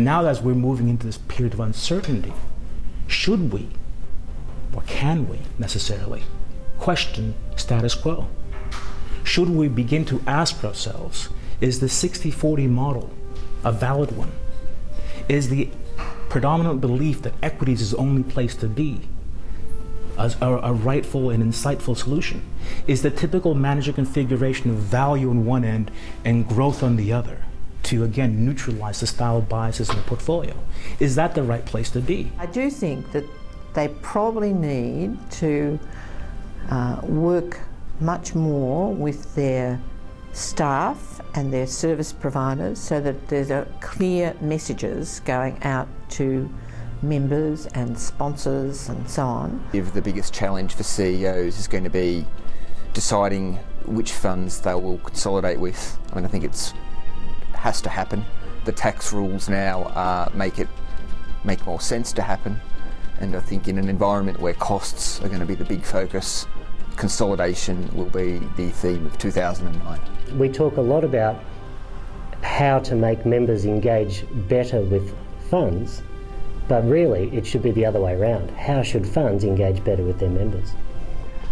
Now as we're moving into this period of uncertainty, should we, or can we necessarily, question status quo? Should we begin to ask ourselves, is the 60-40 model a valid one? Is the predominant belief that equities is the only place to be a rightful and insightful solution? Is the typical manager configuration of value on one end and growth on the other to, again, neutralize the style biases in the portfolio? Is that the right place to be? I do think that they probably need to work much more with their staff and their service providers so that there's a clear messages going out to members and sponsors and so on. If the biggest challenge for CEOs is going to be deciding which funds they will consolidate with. I mean, I think it has to happen. The tax rules now make more sense to happen, and I think in an environment where costs are going to be the big focus, consolidation will be the theme of 2009. We talk a lot about how to make members engage better with funds, but really it should be the other way around. How should funds engage better with their members?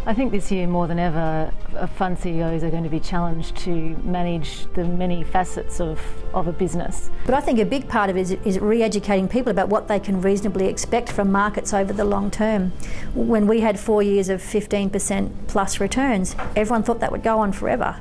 I think this year more than ever, fund CEOs are going to be challenged to manage the many facets of a business. But I think a big part of it is re-educating people about what they can reasonably expect from markets over the long term. When we had 4 years of 15% plus returns, everyone thought that would go on forever.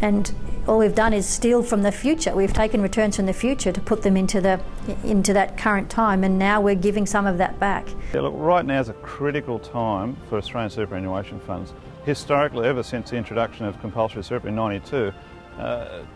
And all we've done is steal from the future. We've taken returns from the future to put them into that current time, and now we're giving some of that back. Yeah, look, right now is a critical time for Australian superannuation funds. Historically, ever since the introduction of compulsory super in 92,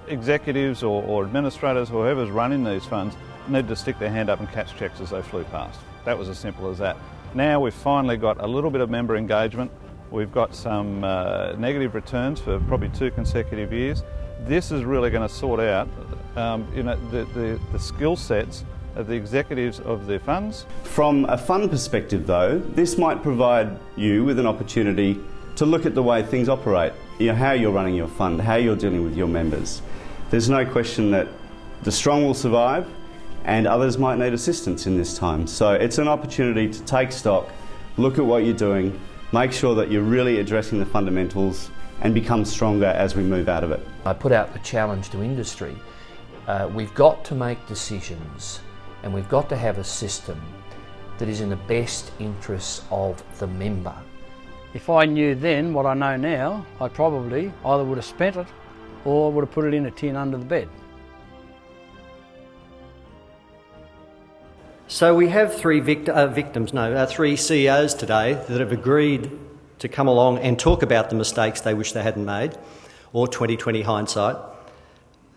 executives or administrators or whoever's running these funds need to stick their hand up and catch checks as they flew past. That was as simple as that. Now we've finally got a little bit of member engagement. We've got some negative returns for probably 2 consecutive years. This is really going to sort out the skill sets of the executives of their funds. From a fund perspective though, this might provide you with an opportunity to look at the way things operate, how you're running your fund, how you're dealing with your members. There's no question that the strong will survive and others might need assistance in this time. So it's an opportunity to take stock, look at what you're doing, make sure that you're really addressing the fundamentals and become stronger as we move out of it. I put out the challenge to industry. We've got to make decisions and we've got to have a system that is in the best interests of the member. If I knew then what I know now, I probably either would have spent it or would have put it in a tin under the bed. So we have three CEOs today that have agreed to come along and talk about the mistakes they wish they hadn't made, or 20/20 hindsight.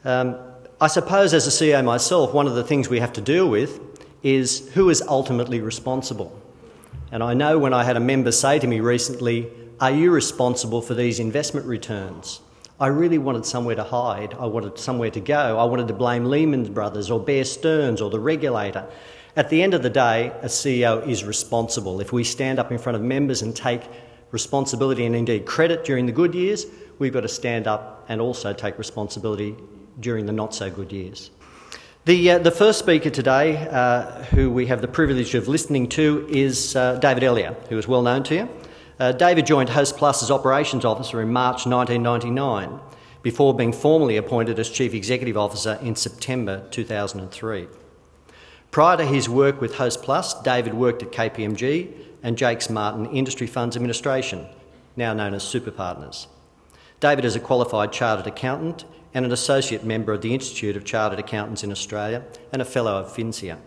I suppose as a CEO myself, one of the things we have to deal with is who is ultimately responsible. And I know when I had a member say to me recently, "Are you responsible for these investment returns?" I really wanted somewhere to hide. I wanted somewhere to go. I wanted to blame Lehman Brothers or Bear Stearns or the regulator. At the end of the day, a CEO is responsible. If we stand up in front of members and take responsibility and indeed credit during the good years, we've got to stand up and also take responsibility during the not so good years. The first speaker today, who we have the privilege of listening to, is David Elia, who is well known to you. David joined HOSTPLUS as Operations Officer in March 1999, before being formally appointed as Chief Executive Officer in September 2003. Prior to his work with HOSTPLUS, David worked at KPMG and Jakes Martin Industry Funds Administration, now known as Super Partners. David is a qualified chartered accountant and an associate member of the Institute of Chartered Accountants in Australia and a fellow of FinCEA.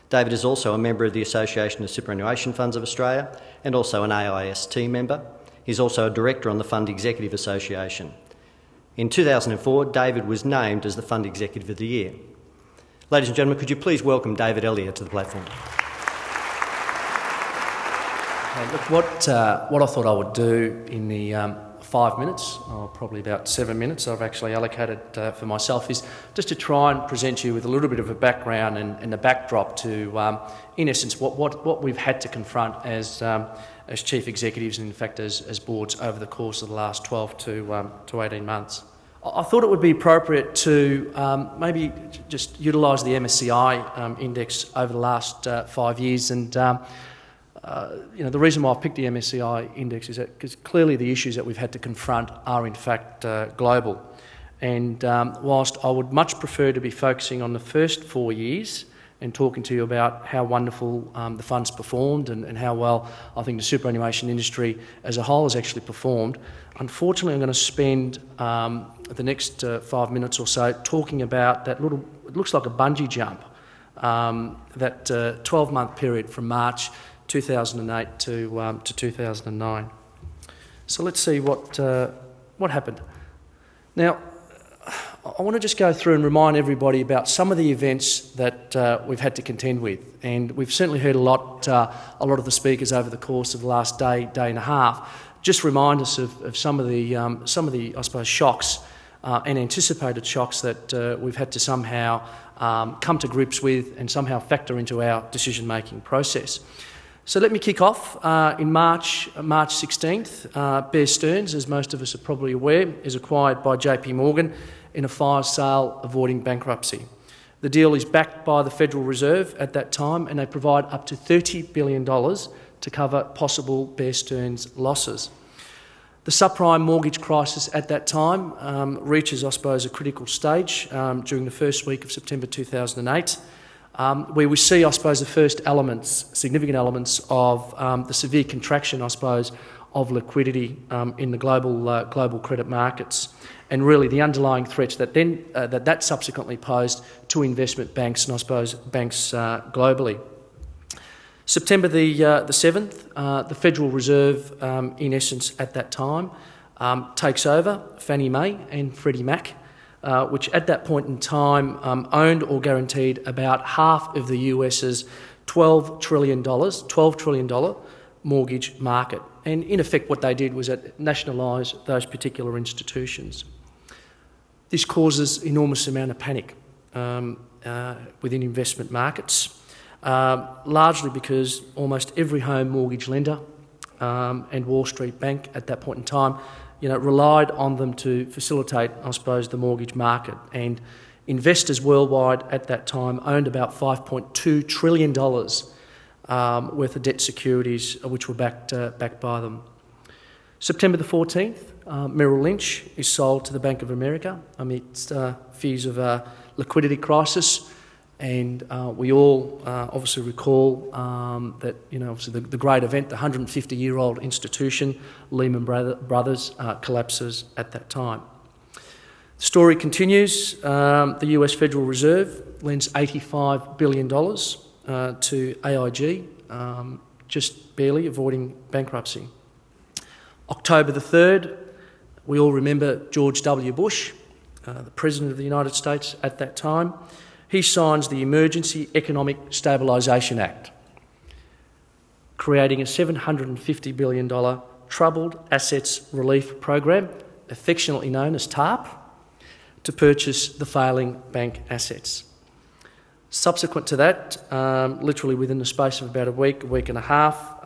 David is also a member of the Association of Superannuation Funds of Australia and also an AIST member. He's also a director on the Fund Executive Association. In 2004, David was named as the Fund Executive of the Year. Ladies and gentlemen, could you please welcome David Elia to the platform? Okay, look, what I thought I would do in the 5 minutes, or probably about 7 minutes I've actually allocated for myself, is just to try and present you with a little bit of a background and the backdrop to, in essence, what we've had to confront as chief executives and in fact as boards over the course of the last 12 to 18 months. I thought it would be appropriate to maybe just utilise the MSCI index over the last 5 years, and the reason why I've picked the MSCI index is that because clearly the issues that we've had to confront are in fact global. And whilst I would much prefer to be focusing on the first 4 years and talking to you about how wonderful the fund's performed and how well I think the superannuation industry as a whole has actually performed, unfortunately I'm going to spend the next 5 minutes or so talking about that little, it looks like a bungee jump, that 12-month period from March 2008 to 2009. So let's see what happened. Now, I want to just go through and remind everybody about some of the events that we've had to contend with, and we've certainly heard a lot of the speakers over the course of the last day and a half just remind us of some of the I suppose shocks and anticipated shocks that we've had to somehow come to grips with and somehow factor into our decision-making process. So let me kick off. In March 16th, Bear Stearns, as most of us are probably aware, is acquired by JP Morgan in a fire sale avoiding bankruptcy. The deal is backed by the Federal Reserve at that time, and they provide up to $30 billion to cover possible Bear Stearns losses. The subprime mortgage crisis at that time reaches, I suppose, a critical stage during the first week of September 2008. Where we see, I suppose, the first significant elements of the severe contraction, I suppose, of liquidity in the global credit markets, and really the underlying threats that that subsequently posed to investment banks and, I suppose, banks globally. September the 7th, the Federal Reserve, in essence, at that time, takes over Fannie Mae and Freddie Mac, which at that point in time owned or guaranteed about half of the US's $12 trillion mortgage market. And in effect what they did was nationalise those particular institutions. This causes enormous amount of panic within investment markets, largely because almost every home mortgage lender and Wall Street Bank at that point in time relied on them to facilitate, I suppose, the mortgage market. And investors worldwide at that time owned about $5.2 trillion worth of debt securities, which were backed by them. September the 14th, Merrill Lynch is sold to the Bank of America amidst fears of a liquidity crisis. And we all obviously recall that, obviously the great event, the 150-year-old institution, Lehman Brothers, collapses at that time. The story continues. The US Federal Reserve lends $85 billion to AIG, just barely avoiding bankruptcy. October the 3rd, we all remember George W. Bush, the President of the United States at that time. He signs the Emergency Economic Stabilisation Act, creating a $750 billion Troubled Assets Relief Program, affectionately known as TARP, to purchase the failing bank assets. Subsequent to that, literally within the space of about a week and a half,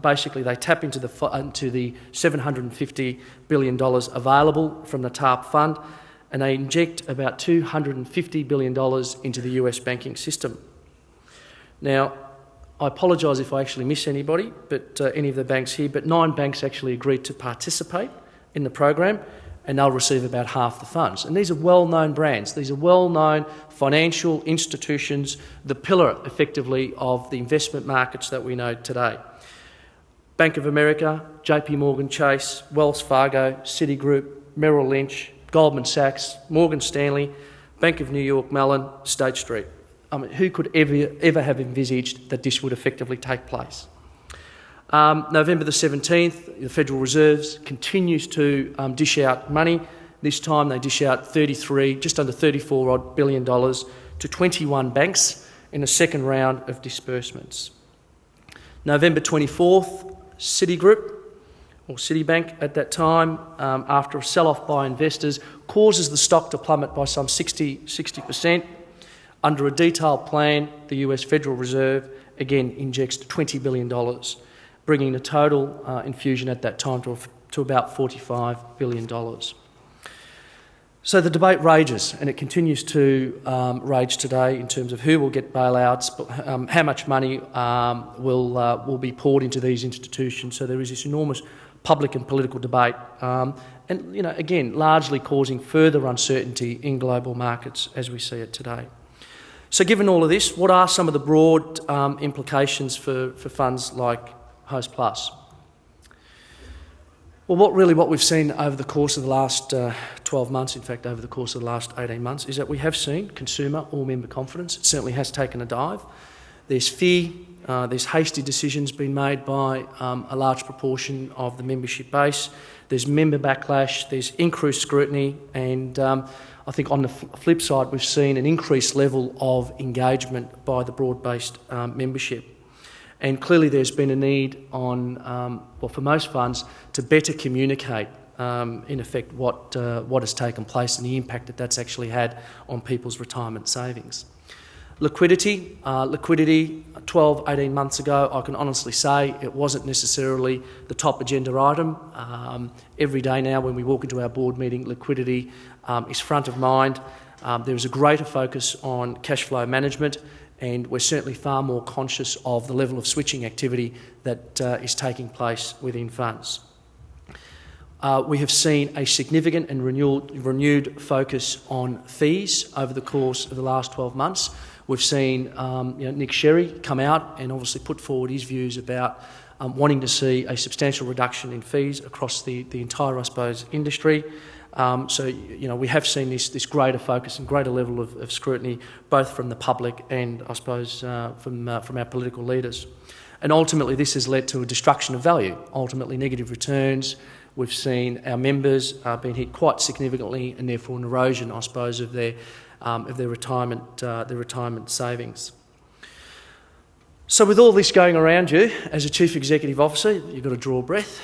basically they tap into the $750 billion available from the TARP fund, and they inject about $250 billion into the US banking system. Now, I apologise if I actually miss anybody, but any of the banks here, but 9 banks actually agreed to participate in the program, and they'll receive about half the funds. And these are well-known brands. These are well-known financial institutions, the pillar, effectively, of the investment markets that we know today. Bank of America, JP Morgan Chase, Wells Fargo, Citigroup, Merrill Lynch, Goldman Sachs, Morgan Stanley, Bank of New York Mellon, State Street. I mean, who could ever have envisaged that this would effectively take place? November the 17th, the Federal Reserve continues to dish out money. This time they dish out just under $34 billion to 21 banks in a second round of disbursements. November 24th, Citibank at that time, after a sell-off by investors, causes the stock to plummet by some 60%. Under a detailed plan, the US Federal Reserve again injects $20 billion, bringing the total infusion at that time to about $45 billion. So the debate rages, and it continues to rage today in terms of who will get bailouts, how much money will be poured into these institutions. So there is this enormous public and political debate, and again, largely causing further uncertainty in global markets as we see it today. So given all of this, what are some of the broad implications for funds like HOSTPLUS? Well, what we've seen over the course of the last 12 months, in fact over the course of the last 18 months, is that we have seen consumer or member confidence. It certainly has taken a dive. There's fear, there's hasty decisions being made by a large proportion of the membership base. There's member backlash, there's increased scrutiny, and I think on the flip side we've seen an increased level of engagement by the broad-based membership. And clearly there's been a need on, for most funds, to better communicate, in effect, what has taken place and the impact that that's actually had on people's retirement savings. Liquidity, 12, 18 months ago, I can honestly say it wasn't necessarily the top agenda item. Every day now when we walk into our board meeting, liquidity is front of mind. There is a greater focus on cash flow management, and we're certainly far more conscious of the level of switching activity that is taking place within funds. We have seen a significant and renewed focus on fees over the course of the last 12 months. We've seen Nick Sherry come out and obviously put forward his views about wanting to see a substantial reduction in fees across the entire, I suppose, industry. So we have seen this greater focus and greater level of scrutiny, both from the public and, I suppose, from our political leaders. And ultimately, this has led to a destruction of value, ultimately negative returns. We've seen our members being hit quite significantly, and therefore an erosion, I suppose, of their retirement savings. So with all this going around you, as a Chief Executive Officer, you've got to draw a breath.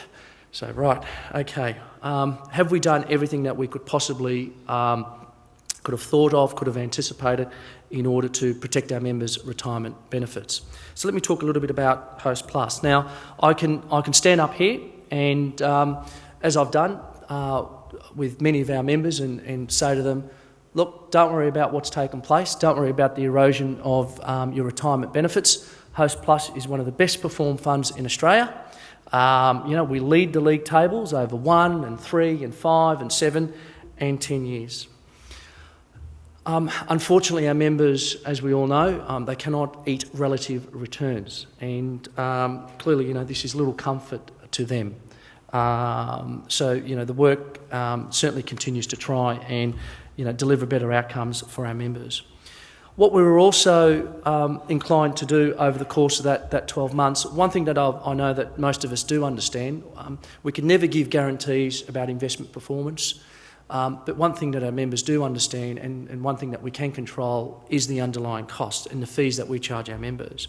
So, right, okay, have we done everything that we could possibly could have thought of, could have anticipated in order to protect our members' retirement benefits? So let me talk a little bit about HOSTPLUS. Now, I can stand up here and, as I've done with many of our members, and say to them, look, don't worry about what's taken place, don't worry about the erosion of your retirement benefits. HOSTPLUS is one of the best performed funds in Australia. We lead the league tables over 1 and 3 and 5 and 7 and 10 years. Unfortunately, our members, as we all know, they cannot eat relative returns, and clearly, this is little comfort to them. So, the work certainly continues to try and, deliver better outcomes for our members. What we were also inclined to do over the course of that 12 months, one thing that I know that most of us do understand, we can never give guarantees about investment performance, but one thing that our members do understand, and one thing that we can control, is the underlying cost and the fees that we charge our members.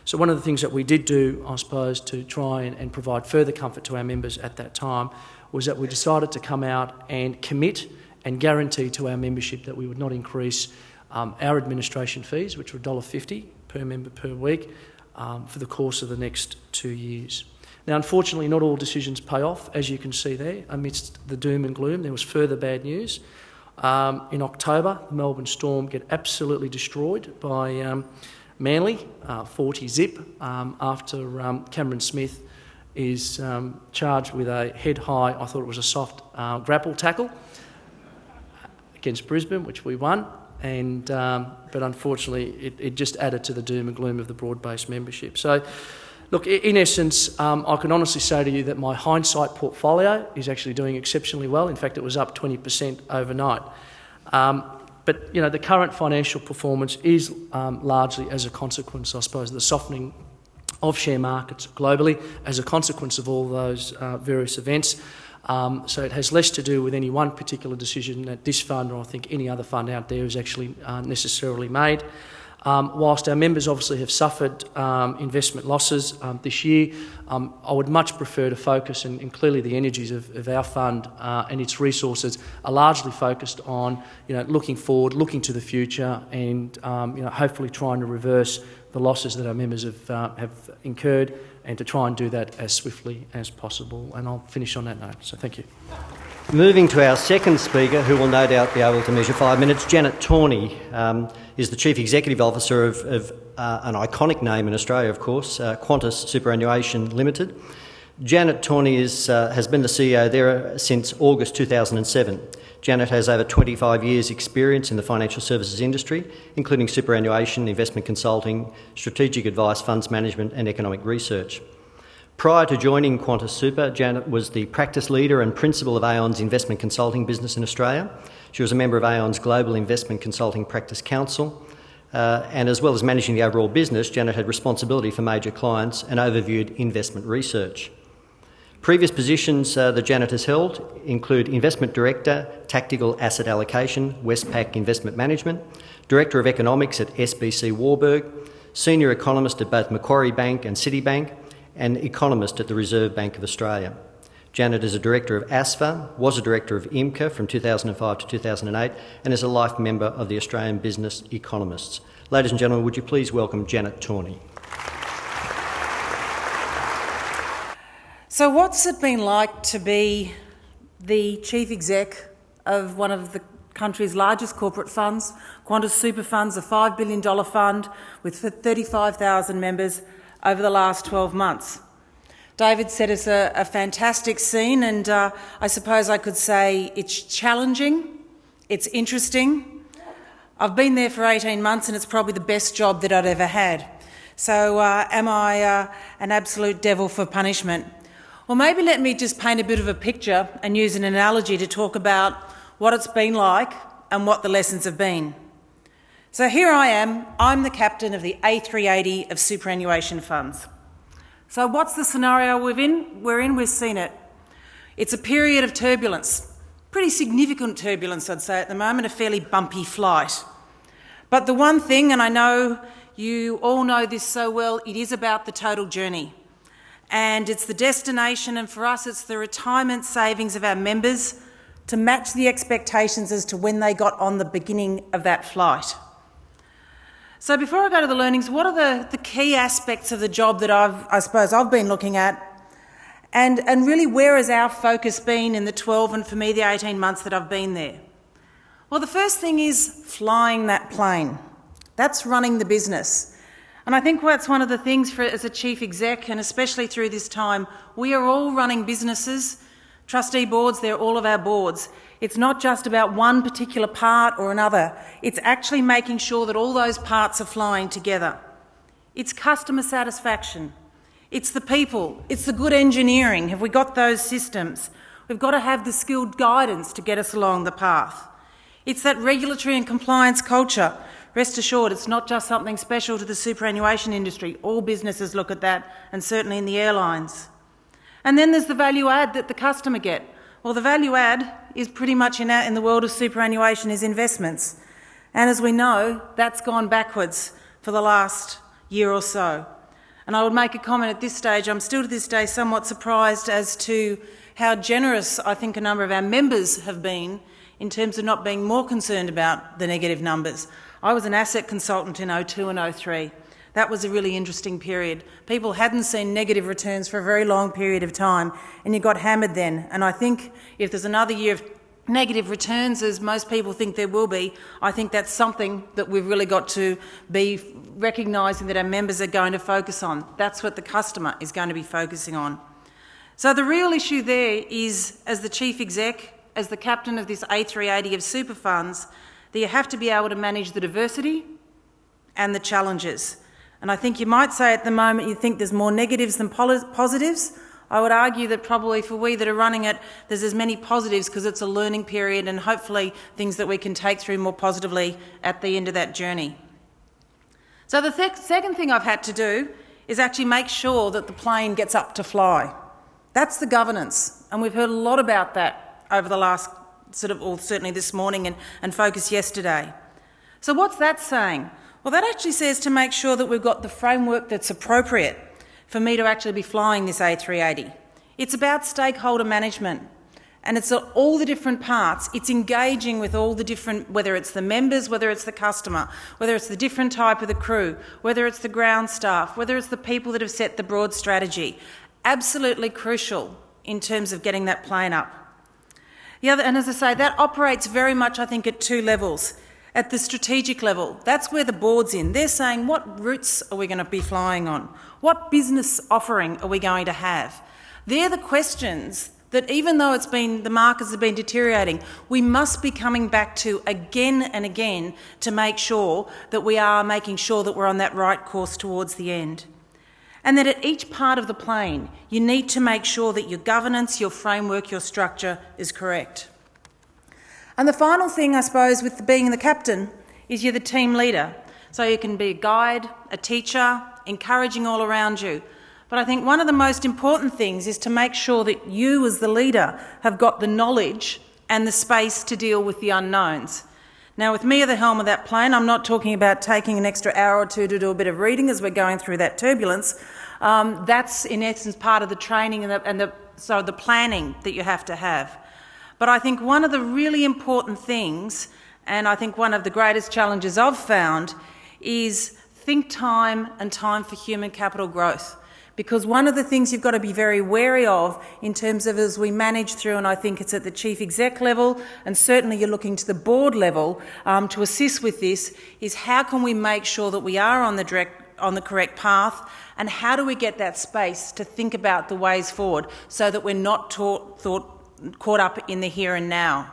So one of the things that we did do, I suppose, to try and provide further comfort to our members at that time, was that we decided to come out and commit and guarantee to our membership that we would not increase our administration fees, which were $1.50 per member per week, for the course of the next 2 years. Now, unfortunately, not all decisions pay off, as you can see there. Amidst the doom and gloom, there was further bad news. In October, the Melbourne Storm get absolutely destroyed by Manly, 40 zip, after Cameron Smith is charged with a head-high, I thought it was a soft grapple tackle against Brisbane, which we won. And but unfortunately, it just added to the doom and gloom of the broad-based membership. So, look, in essence, I can honestly say to you that my hindsight portfolio is actually doing exceptionally well. In fact, it was up 20% overnight. But the current financial performance is largely as a consequence, I suppose, of the softening of share markets globally as a consequence of all those various events. So it has less to do with any one particular decision that this fund, or I think any other fund out there, has actually necessarily made. Whilst our members obviously have suffered investment losses this year, I would much prefer to focus, and clearly the energies of our fund and its resources are largely focused on looking forward, looking to the future, and hopefully trying to reverse the losses that our members have incurred, and to try and do that as swiftly as possible. And I'll finish on that note. So thank you. Moving to our second speaker, who will no doubt be able to measure 5 minutes, Janet Torney is the Chief Executive Officer of an iconic name in Australia, of course, Qantas Superannuation Limited. Janet Torney has been the CEO there since August 2007. Janet has over 25 years' experience in the financial services industry, including superannuation, investment consulting, strategic advice, funds management and economic research. Prior to joining Qantas Super, Janet was the practice leader and principal of Aon's investment consulting business in Australia. She was a member of Aon's Global Investment Consulting Practice Council, and as well as managing the overall business, Janet had responsibility for major clients and overviewed investment research. Previous positions that Janet has held include Investment Director, Tactical Asset Allocation, Westpac Investment Management, Director of Economics at SBC Warburg, Senior Economist at both Macquarie Bank and Citibank, and Economist at the Reserve Bank of Australia. Janet is a Director of ASFA, was a Director of IMCA from 2005 to 2008, and is a life member of the Australian Business Economists. Ladies and gentlemen, would you please welcome Janet Torney. So what's it been like to be the Chief Exec of one of the country's largest corporate funds, Qantas Super Funds, a $5 billion fund with 35,000 members over the last 12 months? David said it's a fantastic scene, and I suppose I could say it's challenging, it's interesting. I've been there for 18 months and it's probably the best job that I'd ever had. So am I an absolute devil for punishment? Well, maybe let me just paint a bit of a picture and use an analogy to talk about what it's been like and what the lessons have been. So here I am, I'm the captain of the A380 of superannuation funds. So what's the scenario we're in? We've seen it. It's a period of turbulence, pretty significant turbulence I'd say at the moment, a fairly bumpy flight. But the one thing, and I know you all know this so well, it is about the total journey. And it's the destination, and for us it's the retirement savings of our members to match the expectations as to when they got on the beginning of that flight. So before I go to the learnings, what are the key aspects of the job that I suppose I've been looking at, and really where has our focus been in the 12 and for me the 18 months that I've been there? Well, the first thing is flying that plane. That's running the business. And I think that's one of the things as a chief exec, and especially through this time, we are all running businesses, trustee boards, they're all of our boards. It's not just about one particular part or another. It's actually making sure that all those parts are flying together. It's customer satisfaction. It's the people. It's the good engineering. Have we got those systems? We've got to have the skilled guidance to get us along the path. It's that regulatory and compliance culture. Rest assured, it's not just something special to the superannuation industry. All businesses look at that, and certainly in the airlines. And then there's the value add that the customer get. Well, the value add is pretty much in the world of superannuation is investments. And as we know, that's gone backwards for the last year or so. And I would make a comment at this stage, I'm still to this day somewhat surprised as to how generous I think a number of our members have been in terms of not being more concerned about the negative numbers. I was an asset consultant in 02 and 03. That was a really interesting period. People hadn't seen negative returns for a very long period of time, and you got hammered then. And I think if there's another year of negative returns, as most people think there will be, I think that's something that we've really got to be recognising that our members are going to focus on. That's what the customer is going to be focusing on. So the real issue there is, as the chief exec, as the captain of this A380 of super funds, that you have to be able to manage the diversity and the challenges. And I think you might say at the moment you think there's more negatives than positives. I would argue that probably for we that are running it, there's as many positives because it's a learning period and hopefully things that we can take through more positively at the end of that journey. So the second thing I've had to do is actually make sure that the plane gets up to fly. That's the governance, and we've heard a lot about that over the last certainly this morning and focus yesterday. So what's that saying? Well, that actually says to make sure that we've got the framework that's appropriate for me to actually be flying this A380. It's about stakeholder management, and it's all the different parts. It's engaging with all the different, whether it's the members, whether it's the customer, whether it's the different type of the crew, whether it's the ground staff, whether it's the people that have set the broad strategy. Absolutely crucial in terms of getting that plane up. And as I say, that operates very much, I think, at two levels. At the strategic level, that's where the board's in. They're saying, what routes are we going to be flying on? What business offering are we going to have? They're the questions that, even though the markets have been deteriorating, we must be coming back to again and again to make sure that we are making sure that we're on that right course towards the end. And that at each part of the plane, you need to make sure that your governance, your framework, your structure is correct. And the final thing, I suppose, with being the captain is you're the team leader. So you can be a guide, a teacher, encouraging all around you. But I think one of the most important things is to make sure that you as the leader have got the knowledge and the space to deal with the unknowns. Now, with me at the helm of that plane, I'm not talking about taking an extra hour or two to do a bit of reading as we're going through that turbulence. That's, in essence, part of the training and the planning that you have to have. But I think one of the really important things, and I think one of the greatest challenges I've found, is think time and time for human capital growth. Because one of the things you've got to be very wary of in terms of as we manage through, and I think it's at the chief exec level, and certainly you're looking to the board level to assist with this, is how can we make sure that we are on the correct path, and how do we get that space to think about the ways forward so that we're not caught up in the here and now.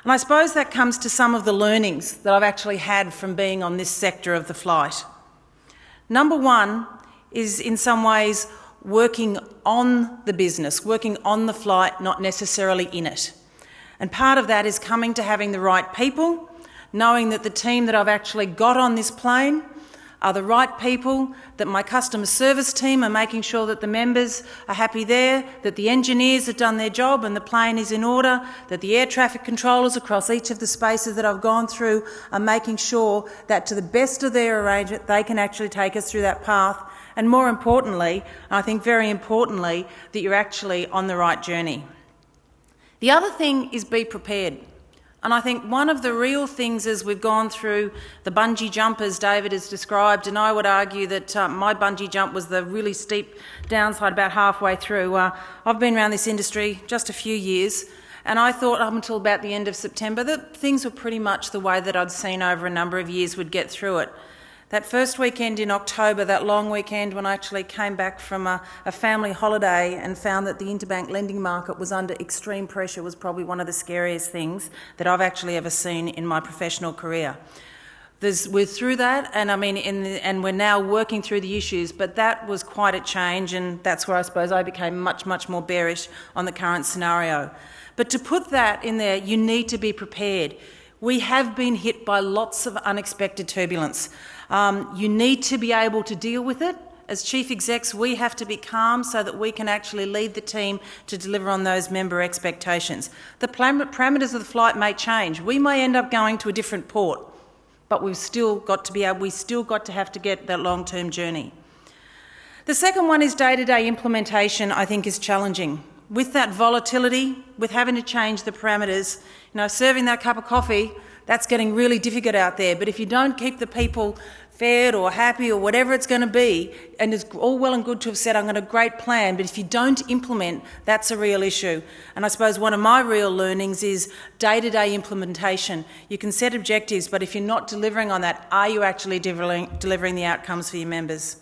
And I suppose that comes to some of the learnings that I've actually had from being on this sector of the flight. Number one is in some ways working on the business, working on the flight, not necessarily in it. And part of that is coming to having the right people, knowing that the team that I've actually got on this plane are the right people, that my customer service team are making sure that the members are happy there, that the engineers have done their job and the plane is in order, that the air traffic controllers across each of the spaces that I've gone through are making sure that to the best of their arrangement they can actually take us through that path, and more importantly, I think very importantly, that you're actually on the right journey. The other thing is be prepared. And I think one of the real things as we've gone through the bungee jump, as David has described, and I would argue that my bungee jump was the really steep downside about halfway through. I've been around this industry just a few years, and I thought up until about the end of September that things were pretty much the way that I'd seen over a number of years would get through it. That first weekend in October, that long weekend when I actually came back from a family holiday and found that the interbank lending market was under extreme pressure, was probably one of the scariest things that I've actually ever seen in my professional career. We're through that, and and we're now working through the issues, but that was quite a change, and that's where I suppose I became much, much more bearish on the current scenario. But to put that in there, you need to be prepared. We have been hit by lots of unexpected turbulence. You need to be able to deal with it. As chief execs, we have to be calm so that we can actually lead the team to deliver on those member expectations. The parameters of the flight may change. We may end up going to a different port, but we've still got to have to get that long-term journey. The second one is day-to-day implementation, I think, is challenging. With that volatility, with having to change the parameters, serving that cup of coffee, that's getting really difficult out there. But if you don't keep the people fed or happy or whatever it's going to be, and it's all well and good to have said, I've got a great plan, but if you don't implement, that's a real issue. And I suppose one of my real learnings is day-to-day implementation. You can set objectives, but if you're not delivering on that, are you actually delivering the outcomes for your members?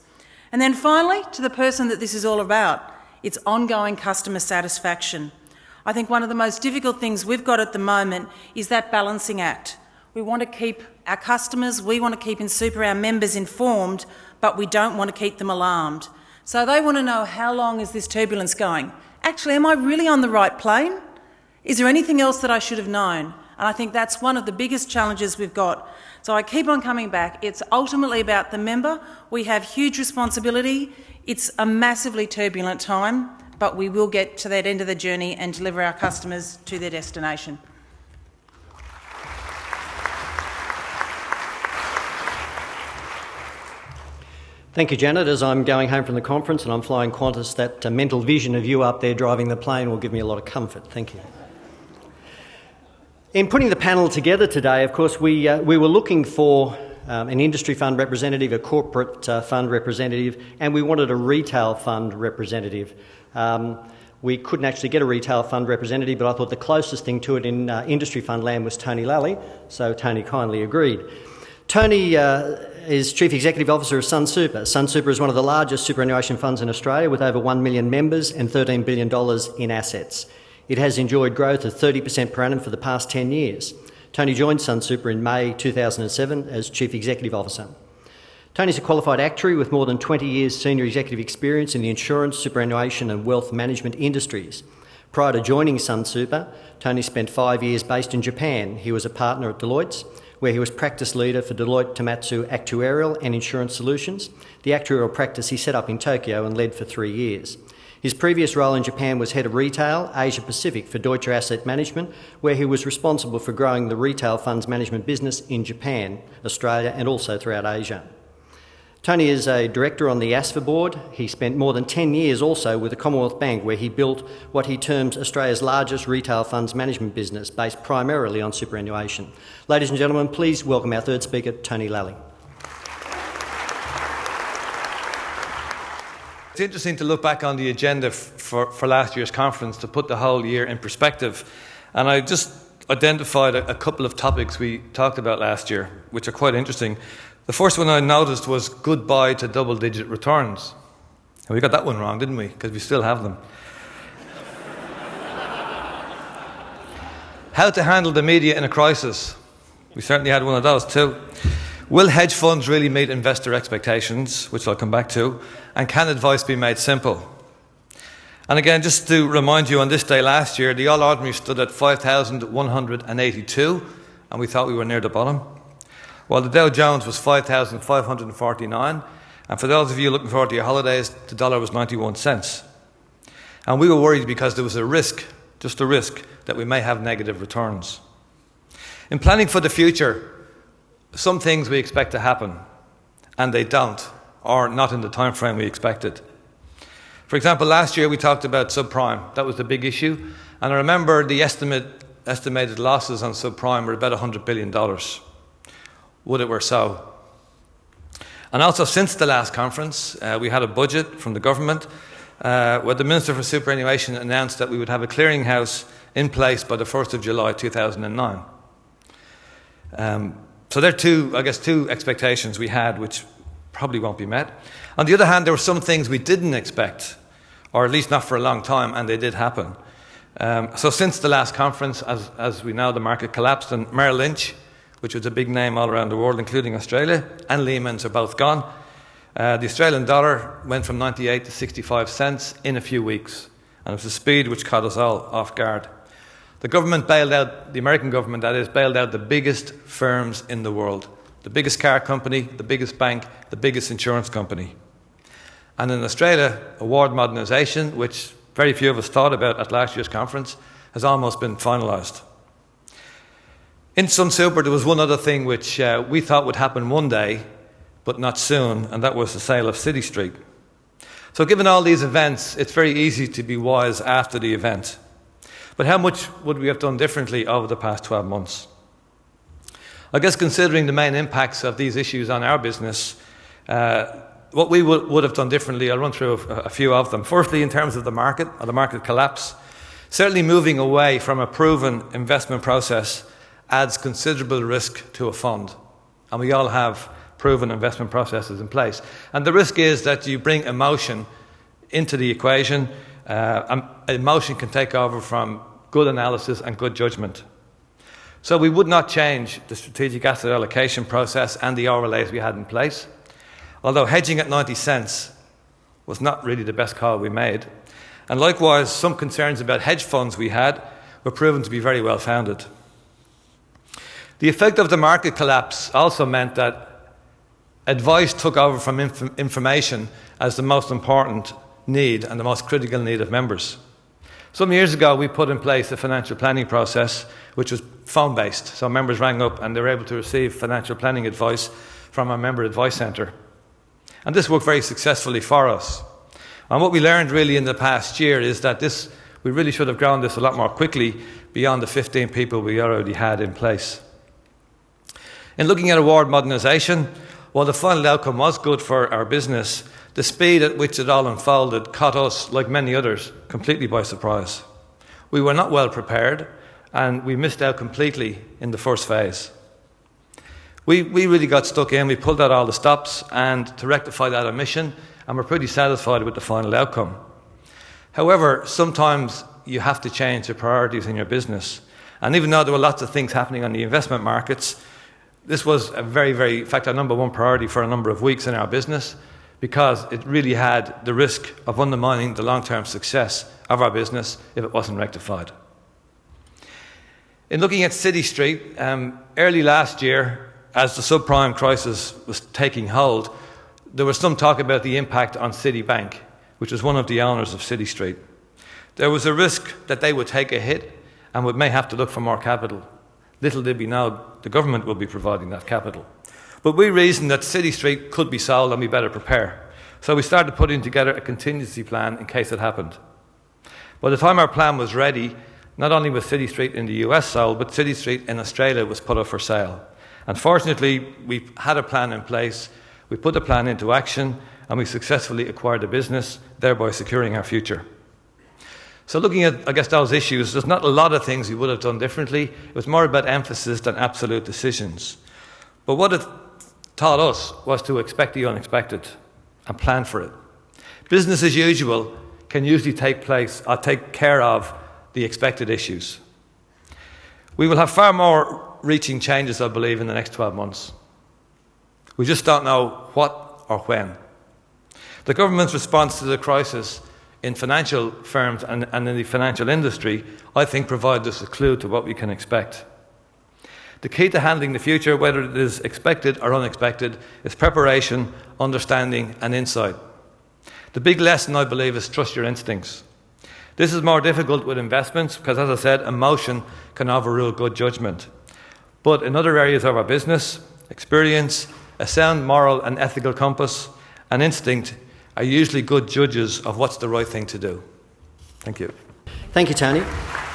And then finally, to the person that this is all about, it's ongoing customer satisfaction. I think one of the most difficult things we've got at the moment is that balancing act. We want to keep our customers, we want to keep in Super our members informed, but we don't want to keep them alarmed. So they want to know, how long is this turbulence going? Actually, am I really on the right plane? Is there anything else that I should have known? And I think that's one of the biggest challenges we've got. So I keep on coming back. It's ultimately about the member. We have huge responsibility. It's a massively turbulent time, but we will get to that end of the journey and deliver our customers to their destination. Thank you, Janet. As I'm going home from the conference and I'm flying Qantas, that mental vision of you up there driving the plane will give me a lot of comfort. Thank you. In putting the panel together today, of course, we were looking for an industry fund representative, a corporate fund representative, and we wanted a retail fund representative. We couldn't actually get a retail fund representative, but I thought the closest thing to it in industry fund land was Tony Lally, so Tony kindly agreed. Tony is Chief Executive Officer of Sunsuper. Sunsuper is one of the largest superannuation funds in Australia with over 1 million members and $13 billion in assets. It has enjoyed growth of 30% per annum for the past 10 years. Tony joined Sunsuper in May 2007 as Chief Executive Officer. Tony's a qualified actuary with more than 20 years senior executive experience in the insurance, superannuation and wealth management industries. Prior to joining Sunsuper, Tony spent 5 years based in Japan. He was a partner at Deloitte's, where he was practice leader for Deloitte Tomatsu Actuarial and Insurance Solutions, the actuarial practice he set up in Tokyo and led for 3 years. His previous role in Japan was head of retail, Asia Pacific for Deutsche Asset Management, where he was responsible for growing the retail funds management business in Japan, Australia and also throughout Asia. Tony is a director on the ASFA board. He spent more than 10 years also with the Commonwealth Bank, where he built what he terms Australia's largest retail funds management business, based primarily on superannuation. Ladies and gentlemen, please welcome our third speaker, Tony Lally. It's interesting to look back on the agenda for last year's conference to put the whole year in perspective. And I just identified a couple of topics we talked about last year, which are quite interesting. The first one I noticed was goodbye to double-digit returns. And we got that one wrong, didn't we? Because we still have them. How to handle the media in a crisis. We certainly had one of those too. Will hedge funds really meet investor expectations, which I'll come back to? And can advice be made simple? And again, just to remind you, on this day last year, the All Ordinary stood at 5,182, and we thought we were near the bottom. While the Dow Jones was 5,549, and for those of you looking forward to your holidays, the dollar was 91 cents. And we were worried because there was a risk, just a risk, that we may have negative returns. In planning for the future, some things we expect to happen, and they don't, or not in the time frame we expected. For example, last year we talked about subprime. That was the big issue. And I remember the estimated losses on subprime were about $100 billion. Would it were so? And also, since the last conference, we had a budget from the government where the Minister for Superannuation announced that we would have a clearinghouse in place by the 1st of July 2009. So there are two expectations we had which probably won't be met. On the other hand, there were some things we didn't expect, or at least not for a long time, and they did happen. So since the last conference, as we know, the market collapsed, and Merrill Lynch, which was a big name all around the world, including Australia, and Lehman's are both gone. The Australian dollar went from 98 to 65 cents in a few weeks, and it was a speed which caught us all off guard. The government bailed out, the American government that is, bailed out the biggest firms in the world. The biggest car company, the biggest bank, the biggest insurance company. And in Australia, award modernisation, which very few of us thought about at last year's conference, has almost been finalised. In Sunsuper, there was one other thing which we thought would happen one day, but not soon, and that was the sale of City Street. So given all these events, it's very easy to be wise after the event. But how much would we have done differently over the past 12 months? I guess considering the main impacts of these issues on our business, what we would have done differently, I'll run through a few of them. Firstly, in terms of the market, or the market collapse, certainly moving away from a proven investment process adds considerable risk to a fund. And we all have proven investment processes in place. And the risk is that you bring emotion into the equation. Emotion can take over from good analysis and good judgment. So we would not change the strategic asset allocation process and the overlays we had in place. Although hedging at 90 cents was not really the best call we made. And likewise, some concerns about hedge funds we had were proven to be very well founded. The effect of the market collapse also meant that advice took over from information as the most important need and the most critical need of members. Some years ago, we put in place a financial planning process which was phone-based. So members rang up and they were able to receive financial planning advice from our member advice centre. And this worked very successfully for us. And what we learned really in the past year is that we really should have grown this a lot more quickly beyond the 15 people we already had in place. In looking at award modernisation, while the final outcome was good for our business, the speed at which it all unfolded caught us, like many others, completely by surprise. We were not well prepared, and we missed out completely in the first phase. We really got stuck in, we pulled out all the stops and to rectify that omission, and we're pretty satisfied with the final outcome. However, sometimes you have to change the priorities in your business. And even though there were lots of things happening on the investment markets, this was a in fact, our number one priority for a number of weeks in our business, because it really had the risk of undermining the long-term success of our business if it wasn't rectified. In looking at City Street, early last year, as the subprime crisis was taking hold, there was some talk about the impact on Citibank, which was one of the owners of City Street. There was a risk that they would take a hit and may have to look for more capital. Little did we know the government will be providing that capital. But we reasoned that City Street could be sold and we better prepare. So we started putting together a contingency plan in case it happened. By the time our plan was ready, not only was City Street in the US sold, but City Street in Australia was put up for sale. And fortunately, we had a plan in place, we put the plan into action, and we successfully acquired the business, thereby securing our future. So looking at, I guess, those issues, there's not a lot of things we would have done differently. It was more about emphasis than absolute decisions. But what it taught us was to expect the unexpected and plan for it. Business as usual can usually take care of the expected issues. We will have far more reaching changes, I believe, in the next 12 months. We just don't know what or when. The government's response to the crisis in financial firms and in the financial industry, I think, provides us a clue to what we can expect. The key to handling the future, whether it is expected or unexpected, is preparation, understanding and insight. The big lesson, I believe, is trust your instincts. This is more difficult with investments because, as I said, emotion can overrule good judgment. But in other areas of our business, experience, a sound moral and ethical compass, and instinct are usually good judges of what's the right thing to do. Thank you. Thank you, Tony.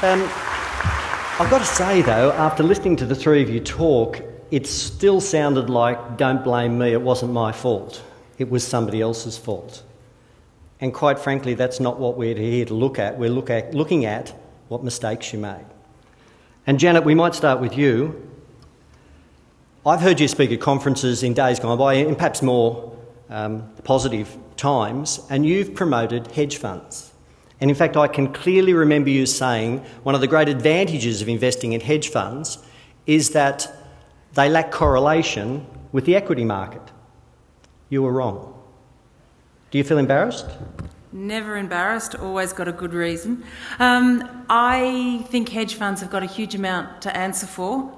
I've got to say, though, after listening to the three of you talk, it still sounded like, don't blame me, it wasn't my fault. It was somebody else's fault. And quite frankly, that's not what we're here to look at. We're looking at what mistakes you made. And Janet, we might start with you. I've heard you speak at conferences in days gone by, and perhaps more positive times, and you've promoted hedge funds. And in fact, I can clearly remember you saying one of the great advantages of investing in hedge funds is that they lack correlation with the equity market. You were wrong. Do you feel embarrassed? Never embarrassed, always got a good reason. I think hedge funds have got a huge amount to answer for.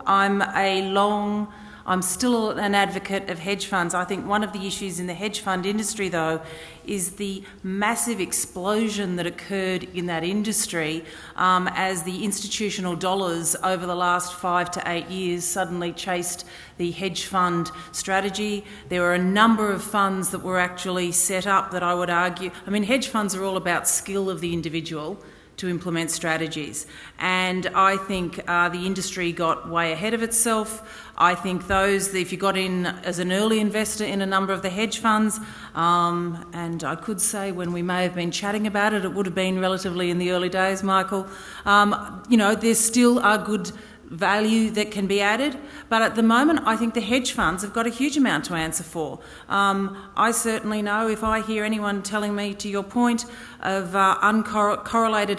I'm still an advocate of hedge funds. I think one of the issues in the hedge fund industry, though, is the massive explosion that occurred in that industry as the institutional dollars over the last 5 to 8 years suddenly chased the hedge fund strategy. There were a number of funds that were actually set up that I would argue... I mean, hedge funds are all about skill of the individual to implement strategies. And I think the industry got way ahead of itself. I think if you got in as an early investor in a number of the hedge funds, and I could say when we may have been chatting about it, it would have been relatively in the early days, Michael, there still are good value that can be added, but at the moment I think the hedge funds have got a huge amount to answer for. I certainly know if I hear anyone telling me, to your point, of uncorrelated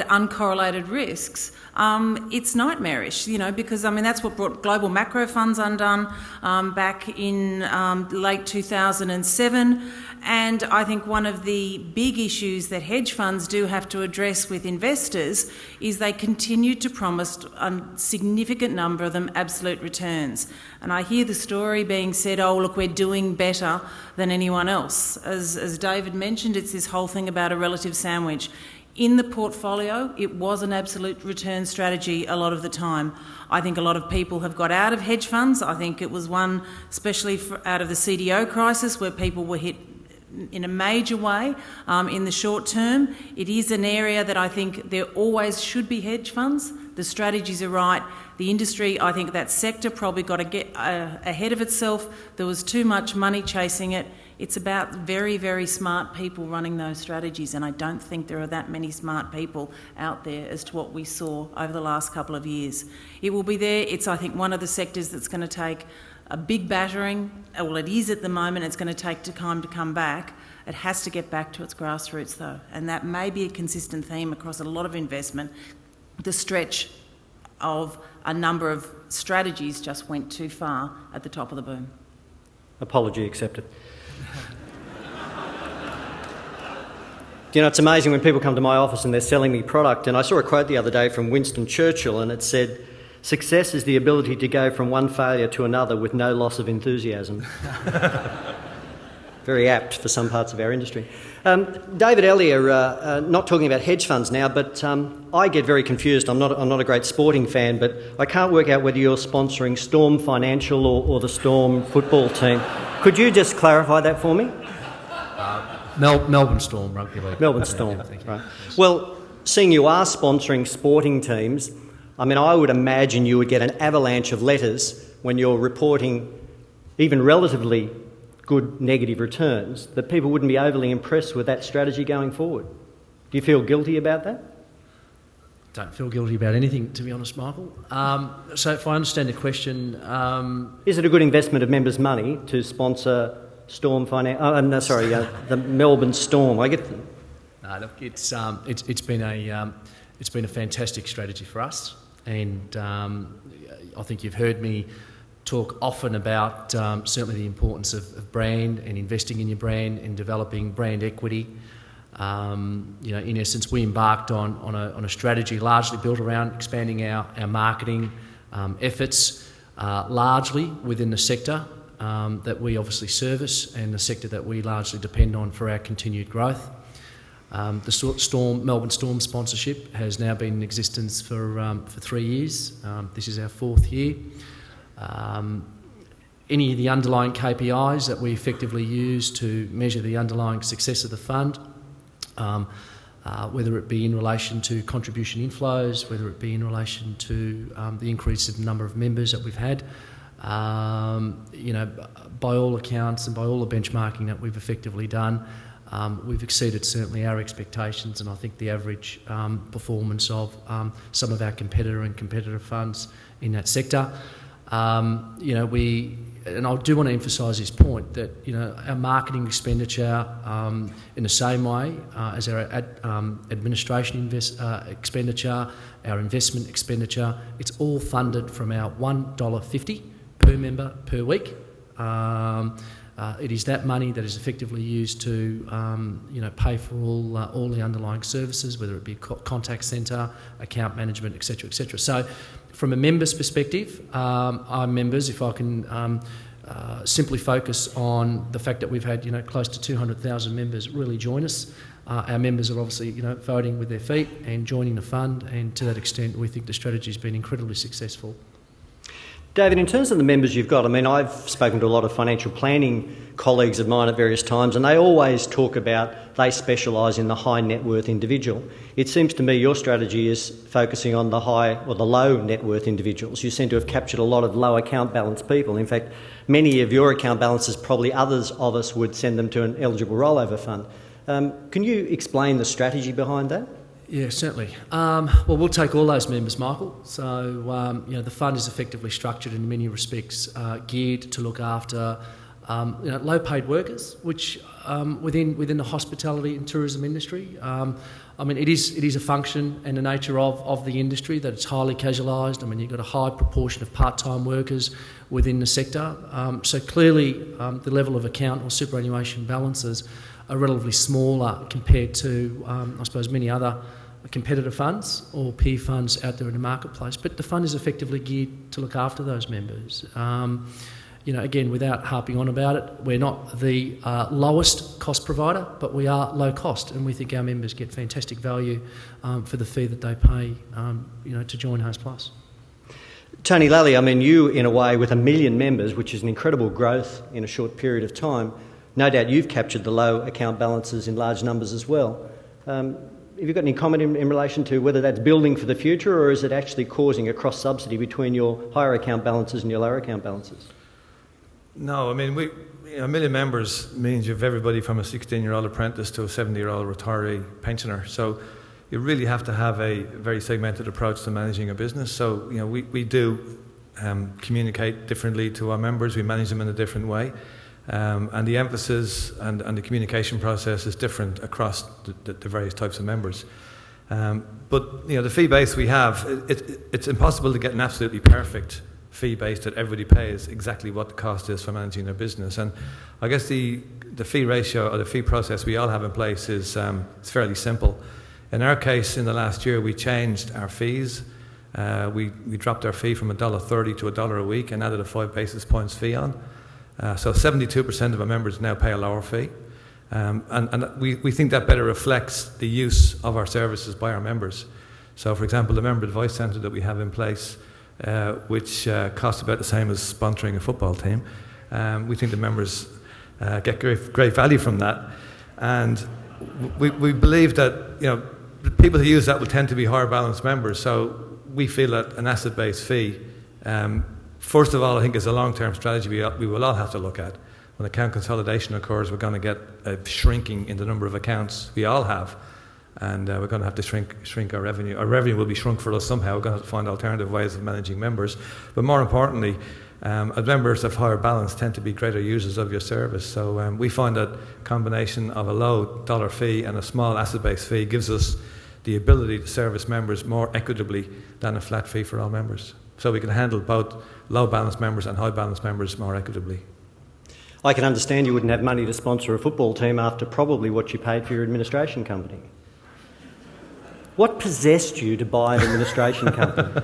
risks, it's nightmarish, because that's what brought global macro funds undone back in late 2007. And I think one of the big issues that hedge funds do have to address with investors is they continue to promise a significant number of them absolute returns. And I hear the story being said, oh, look, we're doing better than anyone else. As David mentioned, it's this whole thing about a relative sandwich. In the portfolio, it was an absolute return strategy a lot of the time. I think a lot of people have got out of hedge funds. I think it was one, especially out of the CDO crisis, where people were hit in a major way in the short term. It is an area that I think there always should be hedge funds. The strategies are right. The industry, I think that sector probably got to get ahead of itself. There was too much money chasing it. It's about very, very smart people running those strategies, and I don't think there are that many smart people out there as to what we saw over the last couple of years. It will be there. It's, I think, one of the sectors that's going to take a big battering. Well, it is at the moment. It's going to take time to come back. It has to get back to its grassroots, though, and that may be a consistent theme across a lot of investment. The stretch of a number of strategies just went too far at the top of the boom. Apology accepted. You know, it's amazing when people come to my office and they're selling me product, and I saw a quote the other day from Winston Churchill, and it said, "Success is the ability to go from one failure to another with no loss of enthusiasm." Very apt for some parts of our industry. David Elia, not talking about hedge funds now, but I get very confused. I'm not a great sporting fan, but I can't work out whether you're sponsoring Storm Financial or the Storm football team. Could you just clarify that for me? Melbourne Storm Rugby League. Melbourne Storm, right. Well, seeing you are sponsoring sporting teams, I mean, I would imagine you would get an avalanche of letters when you're reporting even relatively good negative returns, that people wouldn't be overly impressed with that strategy going forward. Do you feel guilty about that? Don't feel guilty about anything, to be honest, Michael. So if I understand the question... Is it a good investment of members' money to sponsor Storm the Melbourne Storm? I get them. No, look, it's been a fantastic strategy for us, and I think you've heard me talk often about certainly the importance of brand and investing in your brand and developing brand equity. You know, in essence, we embarked on a strategy largely built around expanding our marketing efforts, largely within the sector that we obviously service and the sector that we largely depend on for our continued growth. The Melbourne Storm sponsorship has now been in existence for 3 years. This is our 4th year. Any of the underlying KPIs that we effectively use to measure the underlying success of the fund, whether it be in relation to contribution inflows, whether it be in relation to the increase in the number of members that we've had, you know, by all accounts and by all the benchmarking that we've effectively done, we've exceeded certainly our expectations, and I think the average performance of some of our competitor funds in that sector. You know, and I do want to emphasise this point that, you know, our marketing expenditure, in the same way as our administration expenditure, our investment expenditure, it's all funded from our $1.50 per member per week. It is that money that is effectively used to, you know, pay for all the underlying services, whether it be contact centre, account management, etc., etc. So, from a member's perspective, our members, if I can simply focus on the fact that we've had, you know, close to 200,000 members really join us. Our members are obviously, you know, voting with their feet and joining the fund, and to that extent, we think the strategy has been incredibly successful. David, in terms of the members you've got, I mean, I've spoken to a lot of financial planning colleagues of mine at various times, and they always talk about they specialise in the high net worth individual. It seems to me your strategy is focusing on the high or the low net worth individuals. You seem to have captured a lot of low account balance people. In fact, many of your account balances, probably others of us would send them to an eligible rollover fund. Can you explain the strategy behind that? Yeah, certainly. Well, we'll take all those members, Michael. So, you know, the fund is effectively structured in many respects, geared to look after, you know, low-paid workers, which within the hospitality and tourism industry, I mean, it is a function and the nature of the industry that it's highly casualised. I mean, you've got a high proportion of part-time workers within the sector. So clearly, the level of account or superannuation balances are relatively smaller compared to, I suppose, many other competitor funds or peer funds out there in the marketplace. But the fund is effectively geared to look after those members. You know, again, without harping on about it, we're not the lowest cost provider, but we are low cost, and we think our members get fantastic value for the fee that they pay, you know, to join HOSTPLUS. Tony, Lally, I mean, you, in a way, with 1 million members, which is an incredible growth in a short period of time, No doubt you've captured the low account balances in large numbers as well. Have you got any comment in relation to whether that's building for the future, or is it actually causing a cross-subsidy between your higher account balances and your lower account balances? No, I mean, a million members means you have everybody from a 16-year-old apprentice to a 70-year-old retiree pensioner. So you really have to have a very segmented approach to managing a business. So, you know, we do communicate differently to our members. We manage them in a different way. And the emphasis and the communication process is different across the various types of members. But, you know, the fee base we have, it's impossible to get an absolutely perfect fee base that everybody pays exactly what the cost is for managing their business. And I guess the fee ratio or the fee process we all have in place is it's fairly simple. In our case, in the last year, we changed our fees. We dropped our fee from $1.30 to $1 a week and added a 5 basis points fee on. So 72% of our members now pay a lower fee. And we think that better reflects the use of our services by our members. So, for example, the Member Advice Centre that we have in place, which costs about the same as sponsoring a football team, we think the members get great value from that. And we believe that, you know, the people who use that will tend to be higher balance members. So we feel that an asset-based fee, first of all, I think is a long-term strategy we will all have to look at. When account consolidation occurs, we're going to get a shrinking in the number of accounts we all have, and we're going to have to shrink our revenue. Our revenue will be shrunk for us somehow. We're going to have to find alternative ways of managing members. But more importantly, members of higher balance tend to be greater users of your service. So we find that combination of a low dollar fee and a small asset-based fee gives us the ability to service members more equitably than a flat fee for all members. So we can handle both low balance members and high balance members more equitably. I can understand you wouldn't have money to sponsor a football team after probably what you paid for your administration company. What possessed you to buy an administration company?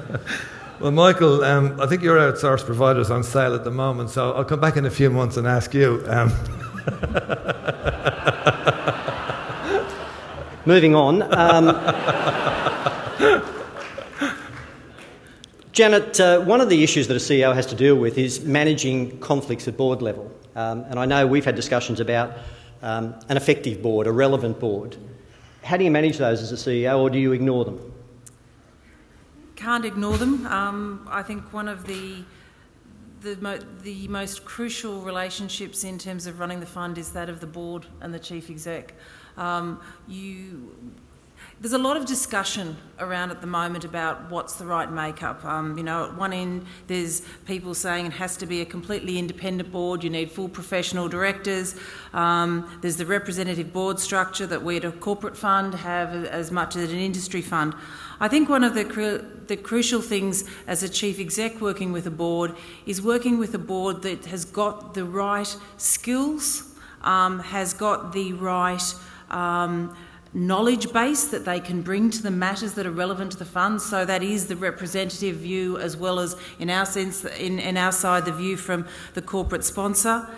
Well, Michael, I think your outsourced provider is on sale at the moment, so I'll come back in a few months and ask you. Moving on. Janet, one of the issues that a CEO has to deal with is managing conflicts at board level. And I know we've had discussions about an effective board, a relevant board. How do you manage those as a CEO, or do you ignore them? Can't ignore them. I think one of the most crucial relationships in terms of running the fund is that of the board and the chief exec. There's a lot of discussion around at the moment about what's the right makeup. You know, at one end there's people saying it has to be a completely independent board, you need full professional directors. There's the representative board structure that we at a corporate fund have as much as an industry fund. I think one of the crucial things as a chief exec working with a board is working with a board that has got the right skills, has got the right knowledge base that they can bring to the matters that are relevant to the fund. So that is the representative view, as well as in our sense, in our side, the view from the corporate sponsor.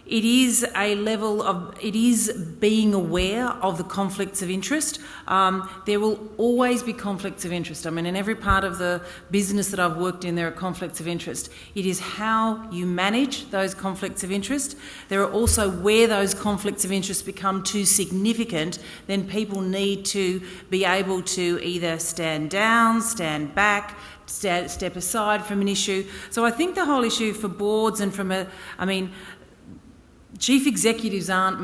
It is a level of, it is being aware of the conflicts of interest. There will always be conflicts of interest. I mean, in every part of the business that I've worked in, there are conflicts of interest. It is how you manage those conflicts of interest. There are also where those conflicts of interest become too significant, then people need to be able to either stand down, stand back, step aside from an issue. So I think the whole issue for boards and from chief executives aren't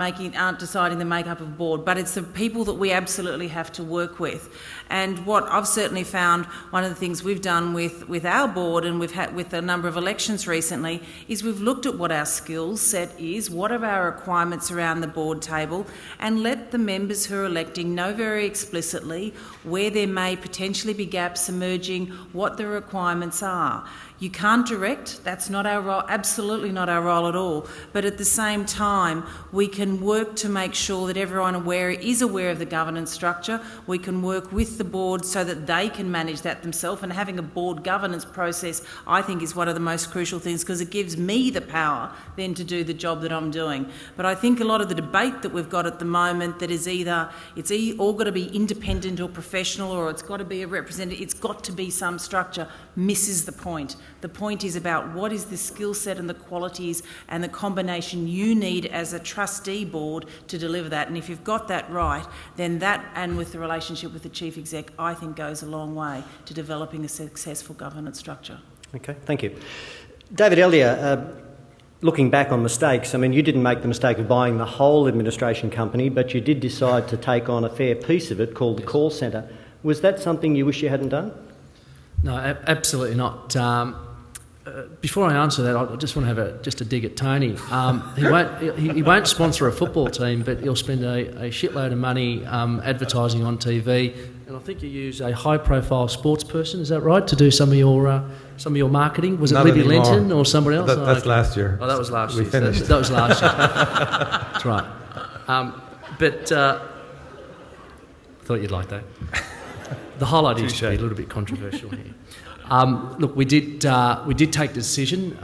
deciding the makeup of board, but it's the people that we absolutely have to work with. And what I've certainly found, one of the things we've done with our board, and we've had with a number of elections recently, is we've looked at what our skill set is, what are our requirements around the board table, and let the members who are electing know very explicitly where there may potentially be gaps emerging, what the requirements are. You can't direct, that's not our role, absolutely not our role at all. But at the same time, we can work to make sure that everyone is aware of the governance structure. We can work with the board so that they can manage that themselves. And having a board governance process, I think, is one of the most crucial things, because it gives me the power then to do the job that I'm doing. But I think a lot of the debate that we've got at the moment, that is either all got to be independent or professional, or it's got to be a representative, it's got to be some structure. misses the point. The point is about what is the skill set and the qualities and the combination you need as a trustee board to deliver that. And if you've got that right, then that, and with the relationship with the chief exec, I think goes a long way to developing a successful governance structure. Okay, thank you. David Elia, looking back on mistakes, I mean, you didn't make the mistake of buying the whole administration company, but you did decide to take on a fair piece of it called the call centre. Was that something you wish you hadn't done? No, absolutely not. Before I answer that, I just want to have just a dig at Tony. He won't sponsor a football team, but he'll spend a shitload of money advertising on TV. And I think you use a high-profile sports person, is that right, to do some of your marketing? Was it Not Libby anymore. Linton or somebody else? That's last year. Oh, that was last We year. finished. That was last year. That's right. But thought you'd like that. The highlight is to be a little bit controversial here. Look, we did take the decision.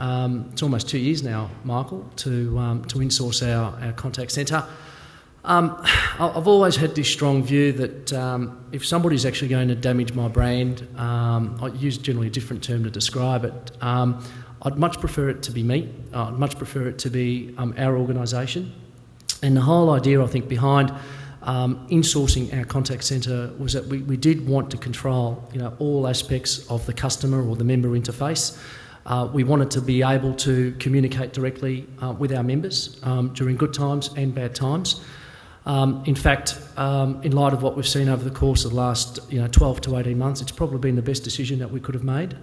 It's almost 2 years now, Michael, to insource our contact centre. I've always had this strong view that if somebody's actually going to damage my brand, I use generally a different term to describe it. I'd much prefer it to be me. I'd much prefer it to be our organisation. And the whole idea, I think, behind insourcing our contact centre was that we did want to control, all aspects of the customer or the member interface. We wanted to be able to communicate directly with our members during good times and bad times. In fact, in light of what we've seen over the course of the last 12 to 18 months, it's probably been the best decision that we could have made.